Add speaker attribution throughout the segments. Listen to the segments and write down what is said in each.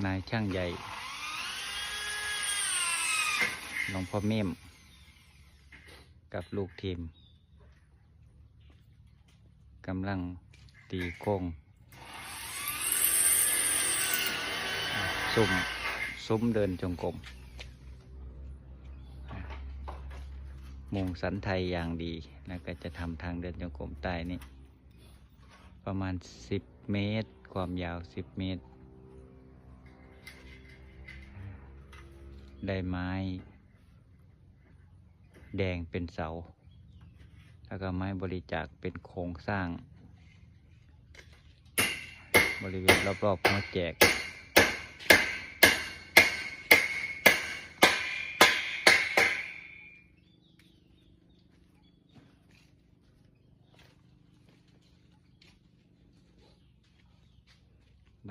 Speaker 1: นายช่างใหญ่หลวงพ่อเม่มกับลูกทีมกำลังตีโค้งซุ้มเดินจงกรมมุงสันไทยอย่างดีแล้วก็จะทำทางเดินจงกรมใต้นี่ประมาณ10 เมตรความยาว10 เมตรได้ไม้แดงเป็นเสาแล้วก็ไม้บริจาคเป็นโครงสร้างบริเวณรอบๆมาแจก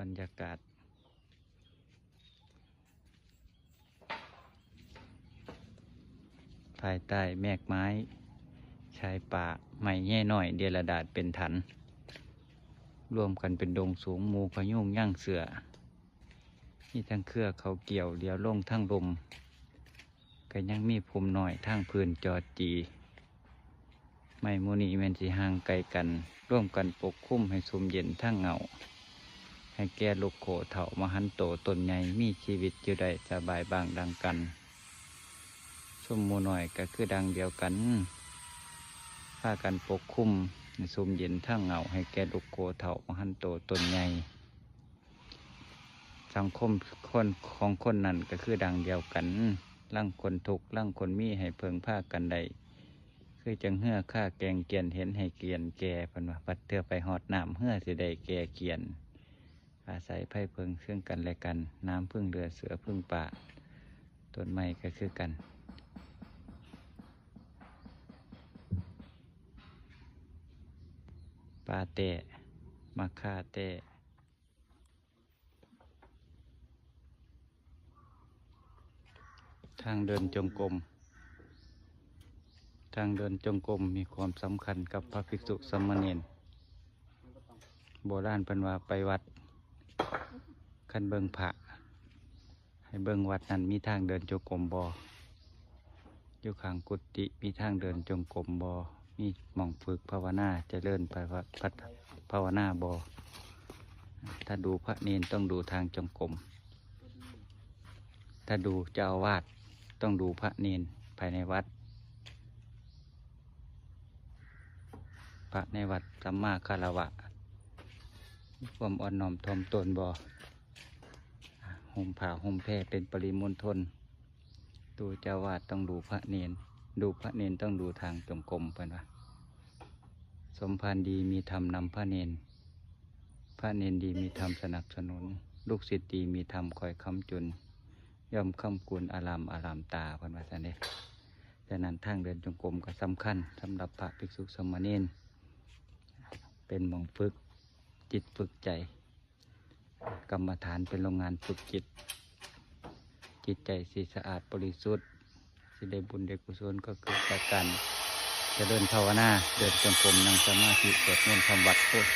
Speaker 1: บรรยากาศภายใต้แมกไม้ชายป่าไม้แง่น้อยเดียรดาษเป็นถันรวมกันเป็นดงสูงหมูพยุงย่างเสือนี่ทั้งเครือเขาเกี่ยวเลี้ยวลงทั้งลมก็ยังมีภูมิหน่อยทั้งพื้นจอจีไม่มูนีแมนสีห่างไกลกันร่วมกันปกคุ้มให้สุมเย็นทั้งเงาให้แก่ลูกโขเถามหันโตตนใหญ่มีชีวิตอยู่ได้สบายบางดังกันส้มมูหน่อยก็คือดังเดียวกันพากันปกคุ้มสุมเย็นทั้งเงาให้แก่ลูกโขเถามหันโตตนใหญ่สังคมคนของคนนั้นก็คือดังเดียวกันร่างคนทุกข์ร่างคนมีให้เพิงผ้ากันใดคือจังเหื่อข้าแกงเกียนเห็นให้เกียนแก่เพิ่นว่าปัดเทือไปหอดน้ำเหื่อสิได้แก่เกียนอาศัยไผ่เพิงซึ่งกันและกันน้ำพึ่งเรือเสือพึ่งป่าต้นไม้ก็คือกันปาเตะมะค่าเตะทางเดินจงกรมทางเดินจงกรมมีความสำคัญกับพระภิกษุสามเณรโบราณเพิ่นว่าไปวัดคันเบิ่งพระให้เบิ่งวัดนั้นมีทางเดินจงกรมบ่อยู่ข้างกุฏิมีทางเดินจงกรมบ่มีหม่องฝึกภาวนาเจริญภาวนาบ่ถ้าดูพระเนรต้องดูทางจงกรมถ้าดูเจ้าอาวาสต้องดูพระเนรภายในวัดพระในวัดสัมมาคารวะความอ่อนน้อมถ่อมตนบ่ห่มผ้าห่มแพรเป็นปริมณฑลดูเจ้าวาดต้องดูพระเนรดูพระเนรต้องดูทางจงกรมเพิ่นว่าสมภารดีมีธรรมนำพระเนรพระเนรดีมีธรรมสนับสนุนลูกศิษย์ดีมีธรรมคอยค้ำจุนย่อมค้ำกุลอารามตาเพิ่นว่าซั่นเด้ดังนั้นทางเดินจงกรมก็สำคัญสำหรับพระภิกษุสามเณรเป็นหม่องฝึกจิตฝึกใจกรรมฐานเป็นโรงงานฝึกจิตใจสิสะอาดบริสุทธิ์สิได้บุญได้กุศลก็คือการเจริญภาวนาเดินจงกรมนั่งสมาธิสวดมนต์ทำวัดพุทธ